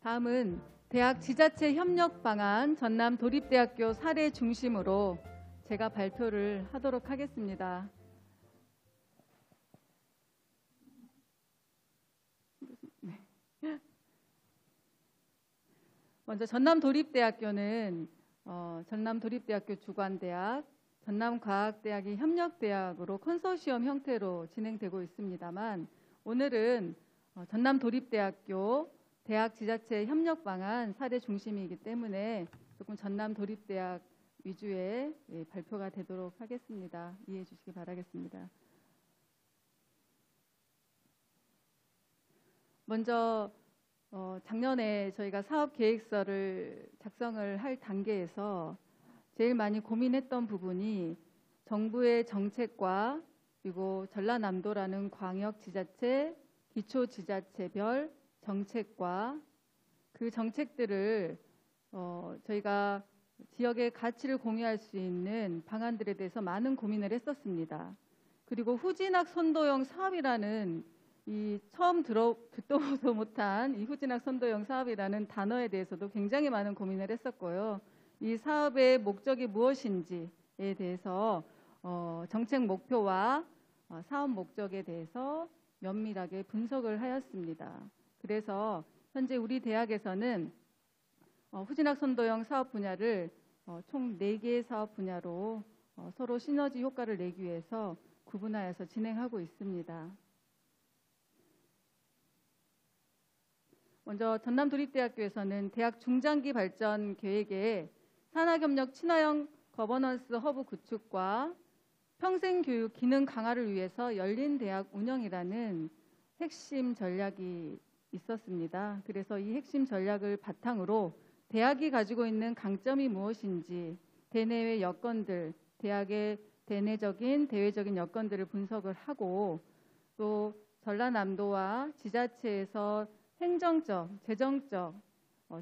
다음은 대학 지자체 협력 방안 전남 도립대학교 사례 중심으로 제가 발표를 하도록 하겠습니다. 먼저 전남도립대학교는 전남도립대학교 주관대학, 전남과학대학이 협력대학으로 컨소시엄 형태로 진행되고 있습니다만, 오늘은 전남도립대학교 대학 지자체 협력 방안 사례 중심이기 때문에 조금 전남도립대학 위주의 발표가 되도록 하겠습니다. 이해해 주시기 바라겠습니다. 먼저 작년에 저희가 사업계획서를 작성을 할 단계에서 제일 많이 고민했던 부분이 정부의 정책과 그리고 전라남도라는 광역지자체, 기초지자체별 정책과 그 정책들을 저희가 지역의 가치를 공유할 수 있는 방안들에 대해서 많은 고민을 했었습니다. 그리고 후진학 선도형 사업이라는 이 처음 듣도 보도 못한 이 후진학 선도형 사업이라는 단어에 대해서도 굉장히 많은 고민을 했었고요. 이 사업의 목적이 무엇인지에 대해서 정책 목표와 사업 목적에 대해서 면밀하게 분석을 하였습니다. 그래서 현재 우리 대학에서는 후진학 선도형 사업 분야를 총 4개의 사업 분야로 서로 시너지 효과를 내기 위해서 구분하여서 진행하고 있습니다. 먼저 전남도립대학교에서는 대학 중장기 발전 계획에 산학협력 친화형 거버넌스 허브 구축과 평생교육 기능 강화를 위해서 열린 대학 운영이라는 핵심 전략이 있었습니다. 그래서 이 핵심 전략을 바탕으로 대학이 가지고 있는 강점이 무엇인지, 대내외 여건들, 대학의 대내적인, 대외적인 여건들을 분석을 하고, 또 전라남도와 지자체에서 행정적, 재정적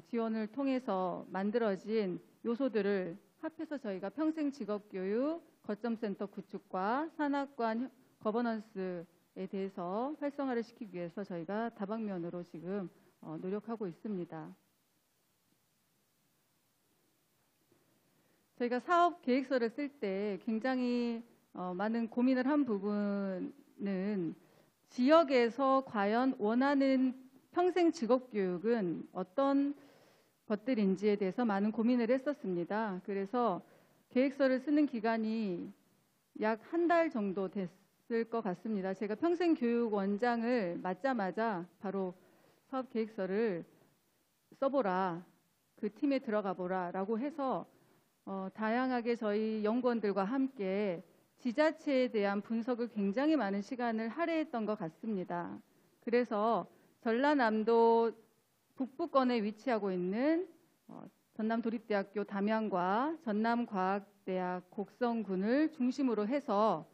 지원을 통해서 만들어진 요소들을 합해서 저희가 평생 직업교육 거점센터 구축과 산학관 거버넌스에 대해서 활성화를 시키기 위해서 저희가 다방면으로 지금 노력하고 있습니다. 저희가 사업 계획서를 쓸 때 굉장히 많은 고민을 한 부분은 지역에서 과연 원하는 평생 직업교육은 어떤 것들인지에 대해서 많은 고민을 했었습니다. 그래서 계획서를 쓰는 기간이 약 한 달 정도 됐을 것 같습니다. 제가 평생교육원장을 맡자마자 바로 사업 계획서를 써보라, 그 팀에 들어가 보라 라고 해서 다양하게 저희 연구원들과 함께 지자체에 대한 분석을 굉장히 많은 시간을 할애했던 것 같습니다. 그래서 전라남도 북부권에 위치하고 있는 전남도립대학교 담양과 전남과학대학 곡성군을 중심으로 해서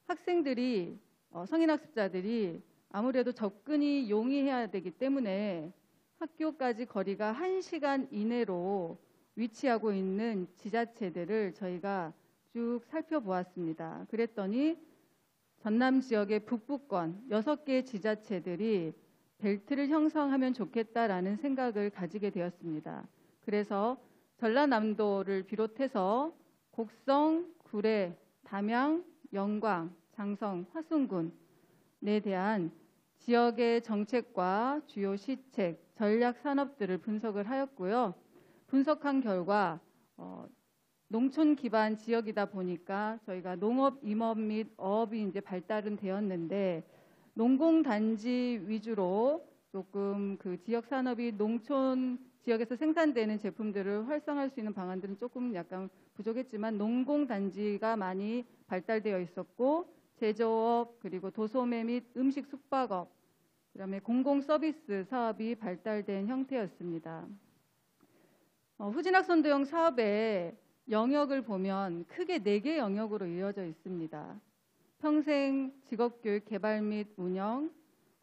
학생들이 성인학습자들이 아무래도 접근이 용이해야 되기 때문에 학교까지 거리가 1시간 이내로 위치하고 있는 지자체들을 저희가 쭉 살펴보았습니다. 그랬더니 전남 지역의 북부권 6개 지자체들이 벨트를 형성하면 좋겠다라는 생각을 가지게 되었습니다. 그래서 전라남도를 비롯해서 곡성, 구례, 담양, 영광, 장성, 화순군에 대한 지역의 정책과 주요 시책, 전략 산업들을 분석을 하였고요. 분석한 결과 농촌 기반 지역이다 보니까 저희가 농업, 임업 및 어업이 이제 발달은 되었는데 농공단지 위주로 조금 그 지역 산업이 농촌 지역에서 생산되는 제품들을 활성화할 수 있는 방안들은 조금 약간 부족했지만 농공단지가 많이 발달되어 있었고 제조업 그리고 도소매 및 음식 숙박업 그다음에 공공서비스 사업이 발달된 형태였습니다. 후진학 선도형 사업의 영역을 보면 크게 4개 영역으로 이어져 있습니다. 평생 직업교육 개발 및 운영,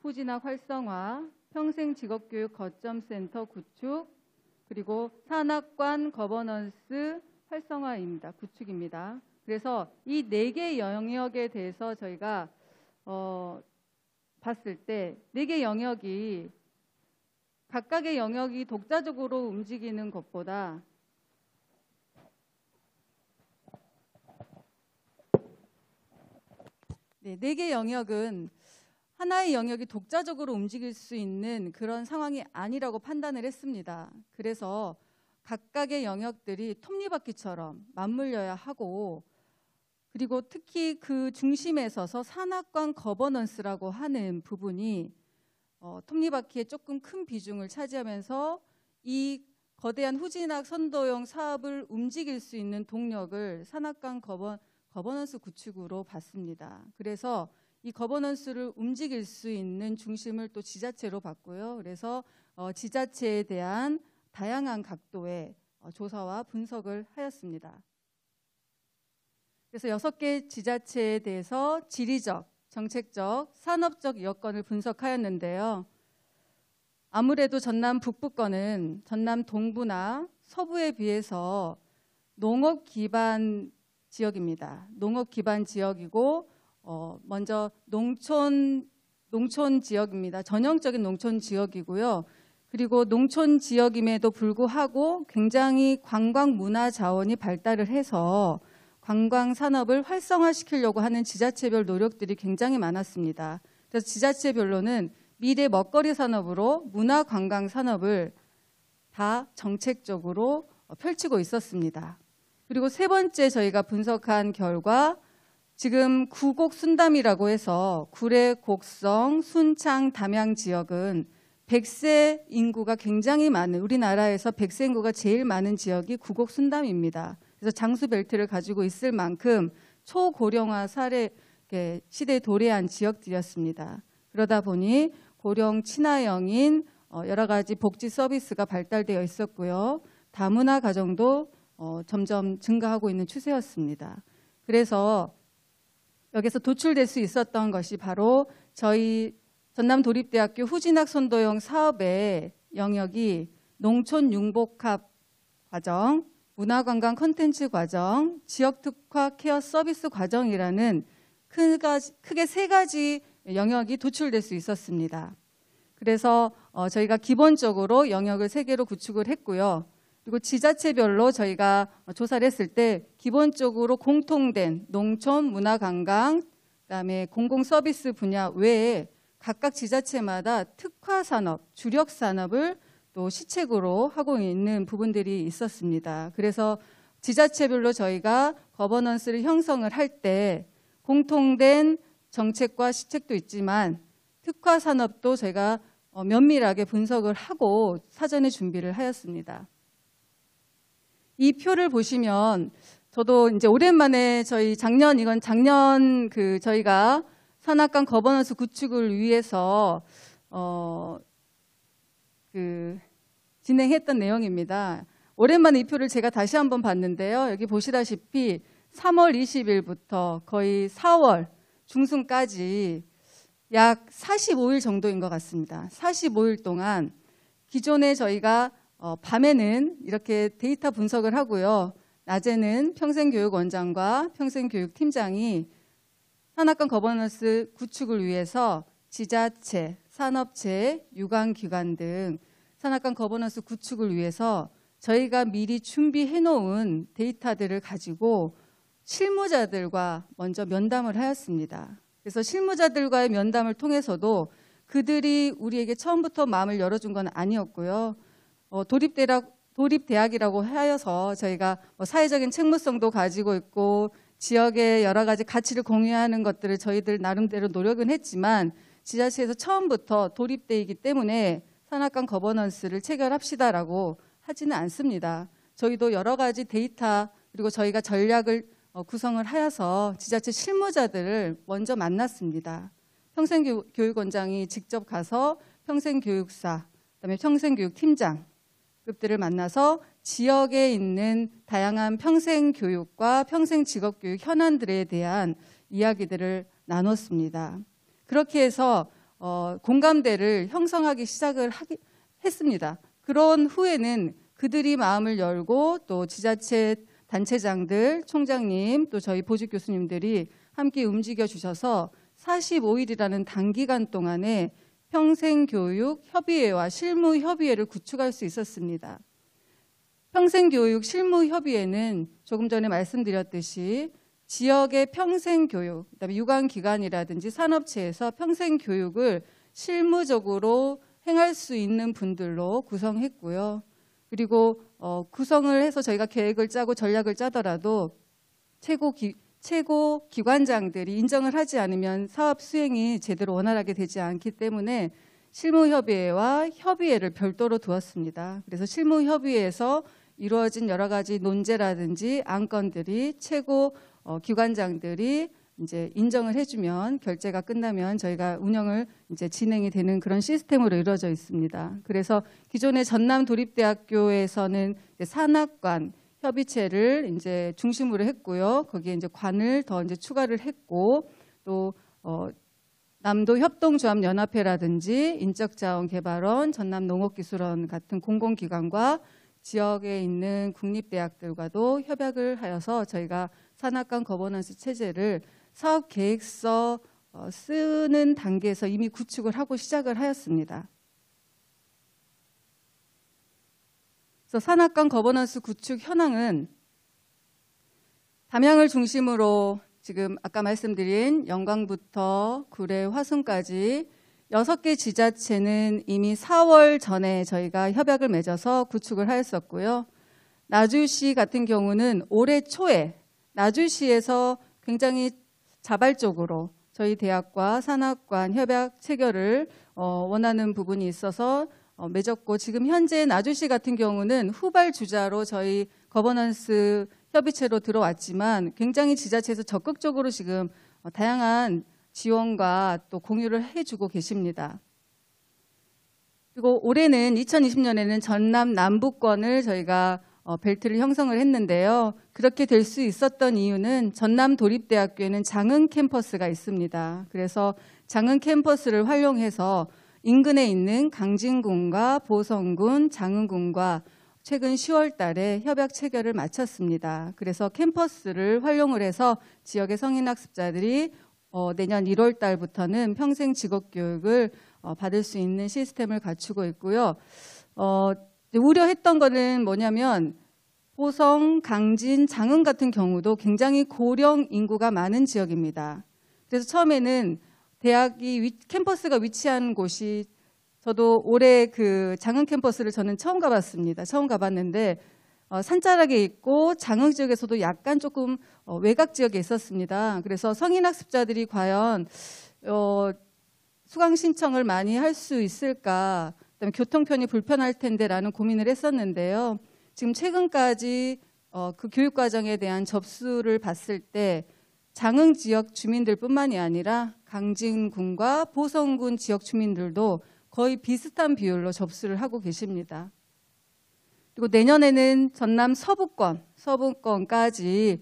후진학 활성화, 평생 직업교육 거점센터 구축, 그리고 산학관 거버넌스 활성화입니다. 구축입니다. 그래서 이 4개 영역에 대해서 저희가 봤을 때 4개 영역이 각각의 영역이 독자적으로 움직이는 것보다 네 개 영역은 하나의 영역이 독자적으로 움직일 수 있는 그런 상황이 아니라고 판단을 했습니다. 그래서 각각의 영역들이 톱니바퀴처럼 맞물려야 하고, 그리고 특히 그 중심에 서서 산악관 거버넌스라고 하는 부분이 톱니바퀴에 조금 큰 비중을 차지하면서 이 거대한 후진학 선도용 사업을 움직일 수 있는 동력을 산악관 거버넌스 구축으로 봤습니다. 그래서 이 거버넌스를 움직일 수 있는 중심을 또 지자체로 봤고요. 그래서 지자체에 대한 다양한 각도의 조사와 분석을 하였습니다. 그래서 6개 지자체에 대해서 지리적, 정책적, 산업적 여건을 분석하였는데요. 아무래도 전남 북부권은 전남 동부나 서부에 비해서 농업 기반 지역입니다. 농업 기반 지역이고 먼저 농촌 지역입니다. 전형적인 농촌 지역이고요. 그리고 농촌 지역임에도 불구하고 굉장히 관광 문화 자원이 발달을 해서 관광 산업을 활성화시키려고 하는 지자체별 노력들이 굉장히 많았습니다. 그래서 지자체별로는 미래 먹거리 산업으로 문화 관광 산업을 다 정책적으로 펼치고 있었습니다. 그리고 세 번째 저희가 분석한 결과, 지금 구곡 순담이라고 해서 구례, 곡성, 순창, 담양 지역은 100세 인구가 굉장히 많은, 우리나라에서 100세 인구가 제일 많은 지역이 구곡 순담입니다. 그래서 장수 벨트를 가지고 있을 만큼 초고령화 시대에 도래한 지역들이었습니다. 그러다 보니 고령 친화형인 여러 가지 복지 서비스가 발달되어 있었고요. 다문화 가정도 점점 증가하고 있는 추세였습니다. 그래서 여기서 도출될 수 있었던 것이 바로 저희 전남도립대학교 후진학 선도형 사업의 영역이 농촌 융복합 과정, 문화관광 콘텐츠 과정, 지역특화 케어 서비스 과정이라는 크게 세 가지 영역이 도출될 수 있었습니다. 그래서 저희가 기본적으로 영역을 3개로 구축을 했고요. 그리고 지자체별로 저희가 조사를 했을 때 기본적으로 공통된 농촌, 문화관광, 그다음에 공공서비스 분야 외에 각각 지자체마다 특화산업, 주력산업을 또 시책으로 하고 있는 부분들이 있었습니다. 그래서 지자체별로 저희가 거버넌스를 형성을 할 때 공통된 정책과 시책도 있지만 특화산업도 저희가 면밀하게 분석을 하고 사전에 준비를 하였습니다. 이 표를 보시면 저도 이제 오랜만에 작년 저희가 산악관 거버넌스 구축을 위해서 진행했던 내용입니다. 오랜만에 이 표를 제가 다시 한번 봤는데요. 여기 보시다시피 3월 20일부터 거의 4월 중순까지 약 45일 정도인 것 같습니다. 45일 동안 기존에 저희가 밤에는 이렇게 데이터 분석을 하고요. 낮에는 평생교육원장과 평생교육팀장이 산악관 거버넌스 구축을 위해서 지자체, 산업체, 유관기관 등 산악관 거버넌스 구축을 위해서 저희가 미리 준비해 놓은 데이터들을 가지고 실무자들과 먼저 면담을 하였습니다. 그래서 실무자들과의 면담을 통해서도 그들이 우리에게 처음부터 마음을 열어준 건 아니었고요. 도립대학이라고 하여서 저희가 사회적인 책무성도 가지고 있고 지역의 여러 가지 가치를 공유하는 것들을 저희들 나름대로 노력은 했지만 지자체에서 처음부터 도립대이기 때문에 산악관 거버넌스를 체결합시다라고 하지는 않습니다. 저희도 여러 가지 데이터 그리고 저희가 전략을 구성을 하여서 지자체 실무자들을 먼저 만났습니다. 평생교육원장이 직접 가서 평생교육사, 그다음에 평생교육팀장급들을 만나서 지역에 있는 다양한 평생교육과 평생직업교육 현안들에 대한 이야기들을 나눴습니다. 그렇게 해서 공감대를 형성하기 시작을 했습니다. 그런 후에는 그들이 마음을 열고 또 지자체 단체장들, 총장님, 또 저희 보직 교수님들이 함께 움직여 주셔서 45일이라는 단기간 동안에 평생교육협의회와 실무협의회를 구축할 수 있었습니다. 평생교육 실무협의회는 조금 전에 말씀드렸듯이 지역의 평생교육, 그다음에 유관기관이라든지 산업체에서 평생교육을 실무적으로 행할 수 있는 분들로 구성했고요. 그리고 구성을 해서 저희가 계획을 짜고 전략을 짜더라도 최고 기관장들이 인정을 하지 않으면 사업 수행이 제대로 원활하게 되지 않기 때문에 실무협의회와 협의회를 별도로 두었습니다. 그래서 실무협의회에서 이루어진 여러 가지 논제라든지 안건들이 최고 기관장들이 이제 인정을 해주면 결제가 끝나면 저희가 운영을 이제 진행이 되는 그런 시스템으로 이루어져 있습니다. 그래서 기존의 전남 도립대학교에서는 산학관 협의체를 이제 중심으로 했고요. 거기에 이제 관을 더 이제 추가를 했고 또 남도 협동조합연합회라든지 인적자원개발원, 전남농업기술원 같은 공공기관과 지역에 있는 국립대학들과도 협약을 하여서 저희가 산학관 거버넌스 체제를 사업계획서 쓰는 단계에서 이미 구축을 하고 시작을 하였습니다. 그래서 산학관 거버넌스 구축 현황은 담양을 중심으로 지금 아까 말씀드린 영광부터 구례, 화순까지 6개 지자체는 이미 4월 전에 저희가 협약을 맺어서 구축을 하였었고요. 나주시 같은 경우는 올해 초에 나주시에서 굉장히 자발적으로 저희 대학과 산학관 협약 체결을 원하는 부분이 있어서 맺었고, 지금 현재 나주시 같은 경우는 후발주자로 저희 거버넌스 협의체로 들어왔지만 굉장히 지자체에서 적극적으로 지금 다양한 지원과 또 공유를 해주고 계십니다. 그리고 올해는 2020년에는 전남 남부권을 저희가 벨트를 형성을 했는데요. 그렇게 될 수 있었던 이유는 전남 도립대학교에는 장흥 캠퍼스가 있습니다. 그래서 장흥 캠퍼스를 활용해서 인근에 있는 강진군과 보성군, 장흥군과 최근 10월 달에 협약 체결을 마쳤습니다. 그래서 캠퍼스를 활용을 해서 지역의 성인학습자들이 내년 1월 달부터는 평생 직업교육을 받을 수 있는 시스템을 갖추고 있고요. 우려했던 거는 뭐냐면 보성, 강진, 장흥 같은 경우도 굉장히 고령 인구가 많은 지역입니다. 그래서 처음에는 대학이 캠퍼스가 위치한 곳이, 저도 올해 그 장흥 캠퍼스를 저는 처음 가봤습니다. 처음 가봤는데 산자락에 있고 장흥 지역에서도 약간 조금 외곽 지역에 있었습니다. 그래서 성인학습자들이 과연 수강 신청을 많이 할 수 있을까, 그다음에 교통편이 불편할 텐데라는 고민을 했었는데요. 지금 최근까지 그 교육과정에 대한 접수를 봤을 때 장흥 지역 주민들뿐만이 아니라 강진군과 보성군 지역 주민들도 거의 비슷한 비율로 접수를 하고 계십니다. 그리고 내년에는 전남 서부권까지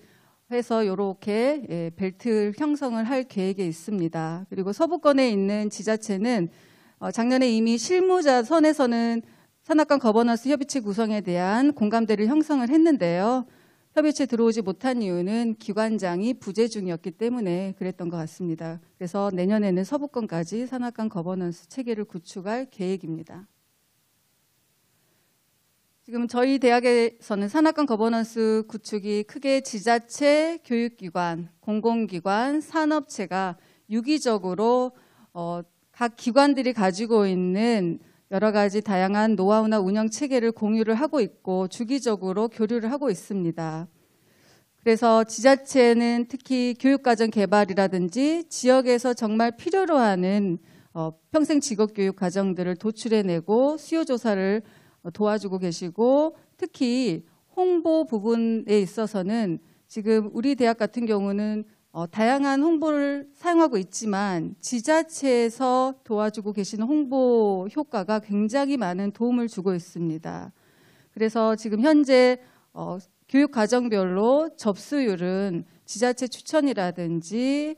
해서 이렇게 벨트 형성을 할 계획에 있습니다. 그리고 서부권에 있는 지자체는 작년에 이미 실무자 선에서는 산학관 거버넌스 협의체 구성에 대한 공감대를 형성을 했는데요. 협의체 들어오지 못한 이유는 기관장이 부재 중이었기 때문에 그랬던 것 같습니다. 그래서 내년에는 서부권까지 산학관 거버넌스 체계를 구축할 계획입니다. 지금 저희 대학에서는 산학관 거버넌스 구축이 크게 지자체, 교육기관, 공공기관, 산업체가 유기적으로 각 기관들이 가지고 있는 여러 가지 다양한 노하우나 운영 체계를 공유를 하고 있고 주기적으로 교류를 하고 있습니다. 그래서 지자체는 특히 교육과정 개발이라든지 지역에서 정말 필요로 하는 평생 직업교육 과정들을 도출해내고 수요조사를 도와주고 계시고, 특히 홍보 부분에 있어서는 지금 우리 대학 같은 경우는 다양한 홍보를 사용하고 있지만 지자체에서 도와주고 계시는 홍보 효과가 굉장히 많은 도움을 주고 있습니다. 그래서 지금 현재 교육과정별로 접수율은 지자체 추천이라든지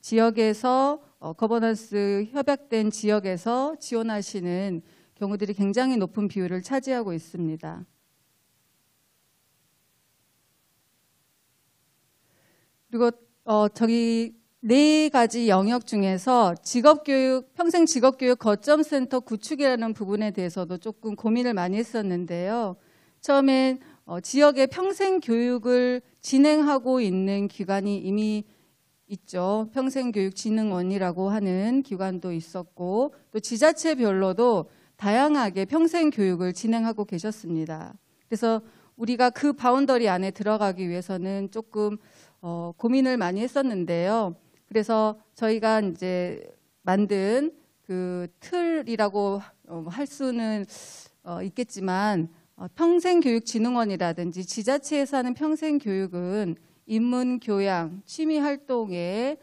지역에서 거버넌스 협약된 지역에서 지원하시는 경우들이 굉장히 높은 비율을 차지하고 있습니다. 그리고 저기 네 가지 영역 중에서 직업교육, 평생 직업교육 거점센터 구축이라는 부분에 대해서도 조금 고민을 많이 했었는데요. 처음엔 지역의 평생 교육을 진행하고 있는 기관이 이미 있죠. 평생교육진흥원이라고 하는 기관도 있었고 또 지자체별로도 다양하게 평생교육을 진행하고 계셨습니다. 그래서 우리가 그 바운더리 안에 들어가기 위해서는 조금 고민을 많이 했었는데요. 그래서 저희가 이제 만든 그 틀이라고 할 수는 있겠지만 평생교육진흥원이라든지 지자체에서 하는 평생교육은 인문교양, 취미활동의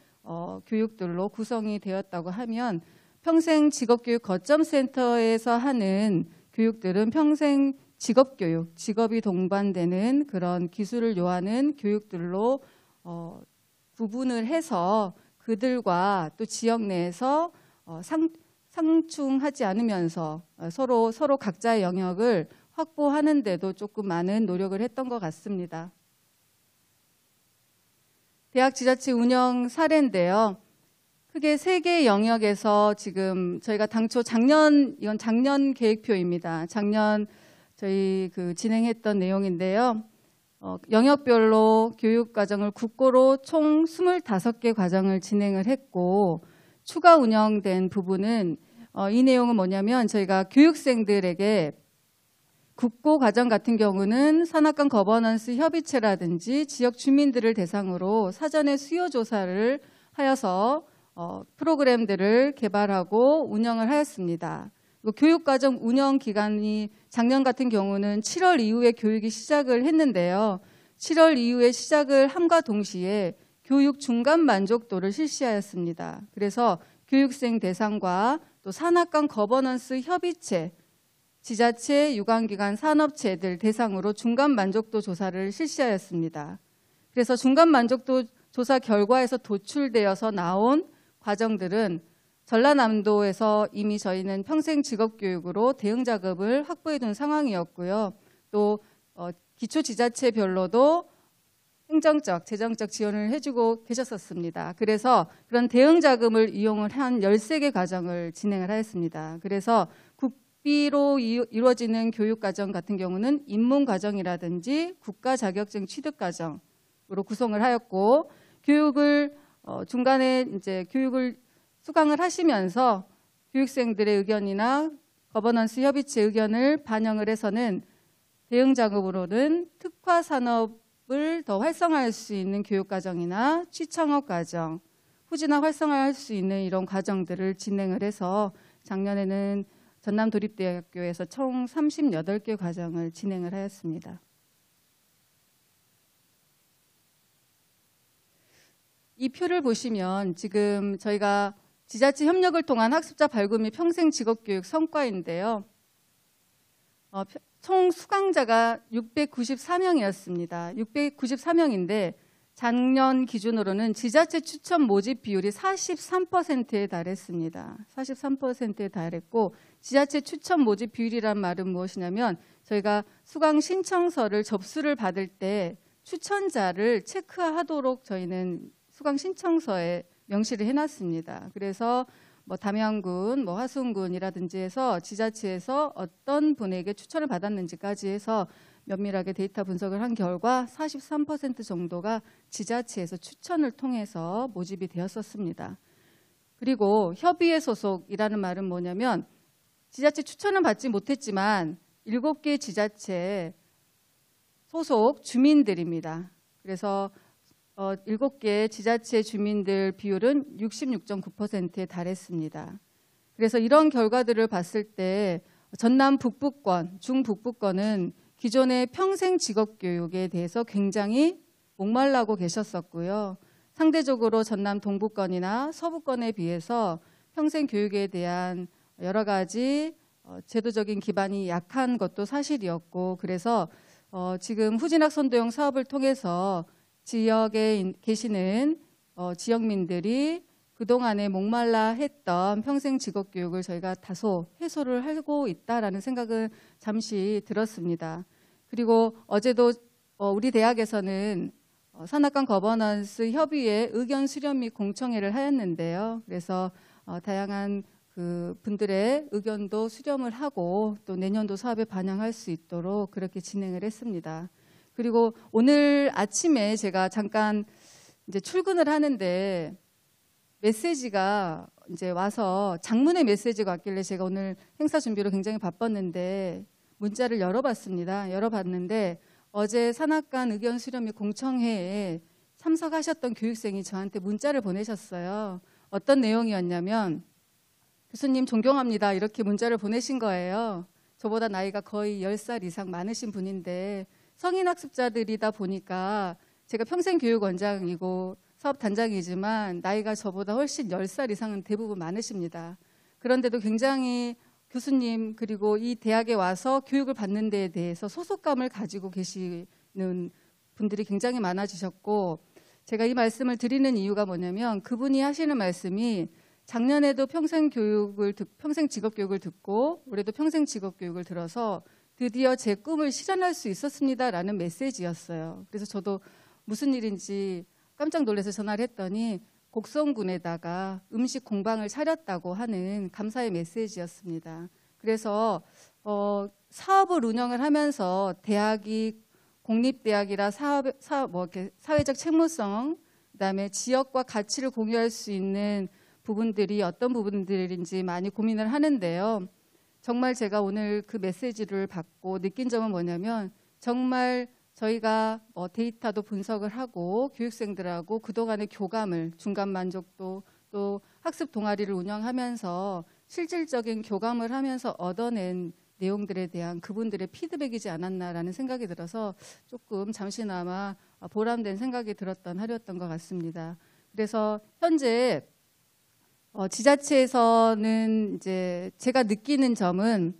교육들로 구성이 되었다고 하면 평생직업교육 거점센터에서 하는 교육들은 평생 직업교육, 직업이 동반되는 그런 기술을 요하는 교육들로 구분을 해서 그들과 또 지역 내에서 상충하지 않으면서 서로 각자의 영역을 확보하는 데도 조금 많은 노력을 했던 것 같습니다. 대학 지자체 운영 사례인데요. 크게 3개의 영역에서 지금 저희가 당초 이건 작년 계획표입니다. 작년 저희 진행했던 내용인데요. 영역별로 교육과정을 국고로 총 25개 과정을 진행을 했고 추가 운영된 부분은 이 내용은 뭐냐면 저희가 교육생들에게 국고 과정 같은 경우는 산학관 거버넌스 협의체라든지 지역 주민들을 대상으로 사전에 수요 조사를 하여서 프로그램들을 개발하고 운영을 하였습니다. 교육과정 운영 기간이 작년 같은 경우는 7월 이후에 교육이 시작을 했는데요. 7월 이후에 시작을 함과 동시에 교육 중간 만족도를 실시하였습니다. 그래서 교육생 대상과 또 산학관 거버넌스 협의체, 지자체, 유관기관, 산업체들 대상으로 중간 만족도 조사를 실시하였습니다. 그래서 중간 만족도 조사 결과에서 도출되어서 나온 과정들은 전라남도에서 이미 저희는 평생 직업교육으로 대응 자금을 확보해 둔 상황이었고요. 또 기초지자체별로도 행정적, 재정적 지원을 해주고 계셨었습니다. 그래서 그런 대응 자금을 이용을 한 13개 과정을 진행을 하였습니다. 그래서 국비로 이루어지는 교육과정 같은 경우는 입문과정이라든지 국가자격증 취득과정으로 구성을 하였고 교육을 중간에 이제 교육을 수강을 하시면서 교육생들의 의견이나 거버넌스 협의체 의견을 반영을 해서는 대응 자금으로는 특화 산업을 더 활성화할 수 있는 교육과정이나 취창업 과정, 후진화 활성화할 수 있는 이런 과정들을 진행을 해서 작년에는 전남도립대학교에서 총 38개 과정을 진행을 하였습니다. 이 표를 보시면 지금 저희가 지자체 협력을 통한 학습자 발굴 및 평생 직업교육 성과인데요. 총 수강자가 694명이었습니다. 694명인데 작년 기준으로는 지자체 추천 모집 비율이 43%에 달했습니다. 43%에 달했고 지자체 추천 모집 비율이란 말은 무엇이냐면 저희가 수강 신청서를 접수를 받을 때 추천자를 체크하도록 저희는 수강 신청서에 명시를 해놨습니다. 그래서 담양군, 화순군이라든지 해서 지자체에서 어떤 분에게 추천을 받았는지까지 해서 면밀하게 데이터 분석을 한 결과 43% 정도가 지자체에서 추천을 통해서 모집이 되었었습니다. 그리고 협의회 소속이라는 말은 뭐냐면 지자체 추천은 받지 못했지만 7개 지자체 소속 주민들입니다. 그래서 7개 지자체 주민들 비율은 66.9%에 달했습니다. 그래서 이런 결과들을 봤을 때 전남 북부권, 중북부권은 기존의 평생 직업교육에 대해서 굉장히 목말라고 계셨었고요. 상대적으로 전남 동부권이나 서부권에 비해서 평생 교육에 대한 여러 가지 제도적인 기반이 약한 것도 사실이었고 그래서 지금 후진학 선도형 사업을 통해서 지역에 계시는 지역민들이 그동안에 목말라 했던 평생 직업교육을 저희가 다소 해소를 하고 있다라는 생각은 잠시 들었습니다. 그리고 어제도 우리 대학에서는 산악관 거버넌스 협의회 의견 수렴 및 공청회를 하였는데요. 그래서 다양한 그 분들의 의견도 수렴을 하고 또 내년도 사업에 반영할 수 있도록 그렇게 진행을 했습니다. 그리고 오늘 아침에 제가 잠깐 이제 출근을 하는데 메시지가 이제 와서 장문의 메시지가 왔길래 제가 오늘 행사 준비로 굉장히 바빴는데 문자를 열어봤습니다. 열어봤는데 어제 산악관 의견 수렴 및 공청회에 참석하셨던 교육생이 저한테 문자를 보내셨어요. 어떤 내용이었냐면 교수님 존경합니다 이렇게 문자를 보내신 거예요. 저보다 나이가 거의 10살 이상 많으신 분인데 성인학습자들이다 보니까 제가 평생교육원장이고 사업단장이지만 나이가 저보다 훨씬 10살 이상은 대부분 많으십니다. 그런데도 굉장히 교수님 그리고 이 대학에 와서 교육을 받는 데에 대해서 소속감을 가지고 계시는 분들이 굉장히 많아지셨고 제가 이 말씀을 드리는 이유가 뭐냐면 그분이 하시는 말씀이 작년에도 평생 직업교육을 듣고 올해도 평생 직업교육을 들어서 드디어 제 꿈을 실현할 수 있었습니다라는 메시지였어요. 그래서 저도 무슨 일인지 깜짝 놀라서 전화를 했더니 곡성군에다가 음식 공방을 차렸다고 하는 감사의 메시지였습니다. 그래서 사업을 운영을 하면서 대학이 공립대학이라 사회적 책무성, 그다음에 지역과 가치를 공유할 수 있는 부분들이 어떤 부분들인지 많이 고민을 하는데요. 정말 제가 오늘 그 메시지를 받고 느낀 점은 뭐냐면 정말 저희가 데이터도 분석을 하고 교육생들하고 그동안의 교감을 중간 만족도 또 학습 동아리를 운영하면서 실질적인 교감을 하면서 얻어낸 내용들에 대한 그분들의 피드백이지 않았나라는 생각이 들어서 조금 잠시나마 보람된 생각이 들었던 하루였던 것 같습니다. 그래서 현재 지자체에서는 이제 제가 느끼는 점은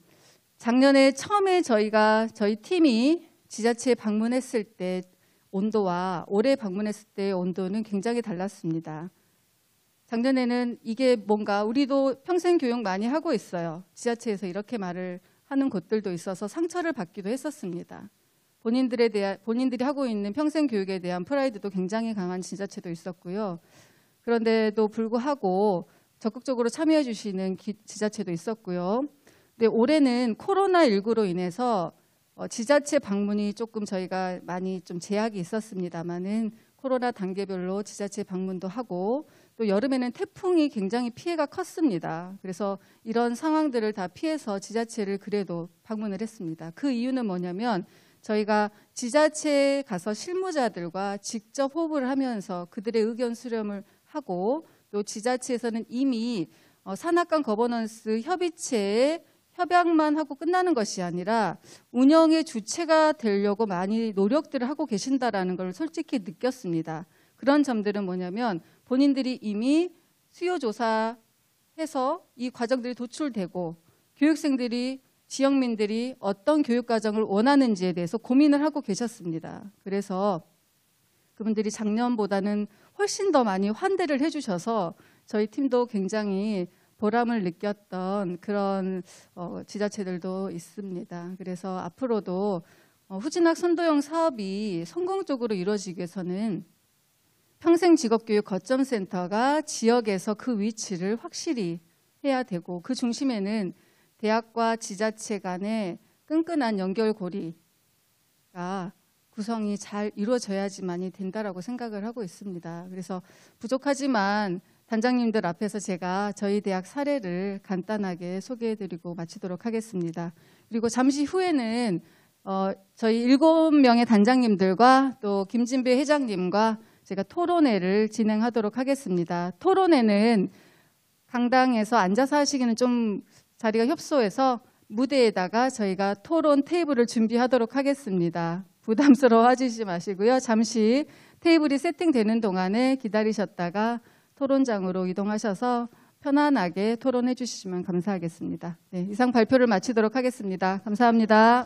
작년에 처음에 저희 팀이 지자체에 방문했을 때 온도와 올해 방문했을 때의 온도는 굉장히 달랐습니다. 작년에는 이게 뭔가 우리도 평생 교육 많이 하고 있어요. 지자체에서 이렇게 말을 하는 곳들도 있어서 상처를 받기도 했었습니다. 본인들이 하고 있는 평생 교육에 대한 프라이드도 굉장히 강한 지자체도 있었고요. 그런데도 불구하고 적극적으로 참여해 주시는 지자체도 있었고요. 근데 올해는 코로나19로 인해서 지자체 방문이 조금 저희가 많이 좀 제약이 있었습니다만은 코로나 단계별로 지자체 방문도 하고 또 여름에는 태풍이 굉장히 피해가 컸습니다. 그래서 이런 상황들을 다 피해서 지자체를 그래도 방문을 했습니다. 그 이유는 뭐냐면 저희가 지자체에 가서 실무자들과 직접 호흡을 하면서 그들의 의견 수렴을 하고 또 지자체에서는 이미 산악관 거버넌스 협의체에 협약만 하고 끝나는 것이 아니라 운영의 주체가 되려고 많이 노력들을 하고 계신다라는 걸 솔직히 느꼈습니다. 그런 점들은 뭐냐면 본인들이 이미 수요조사해서 이 과정들이 도출되고 교육생들이 지역민들이 어떤 교육과정을 원하는지에 대해서 고민을 하고 계셨습니다. 그래서 그분들이 작년보다는 훨씬 더 많이 환대를 해주셔서 저희 팀도 굉장히 보람을 느꼈던 그런 지자체들도 있습니다. 그래서 앞으로도 후진학 선도형 사업이 성공적으로 이루어지기 위해서는 평생직업교육 거점센터가 지역에서 그 위치를 확실히 해야 되고 그 중심에는 대학과 지자체 간의 끈끈한 연결고리가 구성이 잘 이루어져야지만이 된다라고 생각을 하고 있습니다. 그래서 부족하지만 단장님들 앞에서 제가 저희 대학 사례를 간단하게 소개해드리고 마치도록 하겠습니다. 그리고 잠시 후에는 저희 7명의 단장님들과 또 김진배 회장님과 제가 토론회를 진행하도록 하겠습니다. 토론회는 강당에서 앉아서 하시기는 좀 자리가 협소해서 무대에다가 저희가 토론 테이블을 준비하도록 하겠습니다. 부담스러워 하시지 마시고요. 잠시 테이블이 세팅되는 동안에 기다리셨다가 토론장으로 이동하셔서 편안하게 토론해 주시면 감사하겠습니다. 네, 이상 발표를 마치도록 하겠습니다. 감사합니다.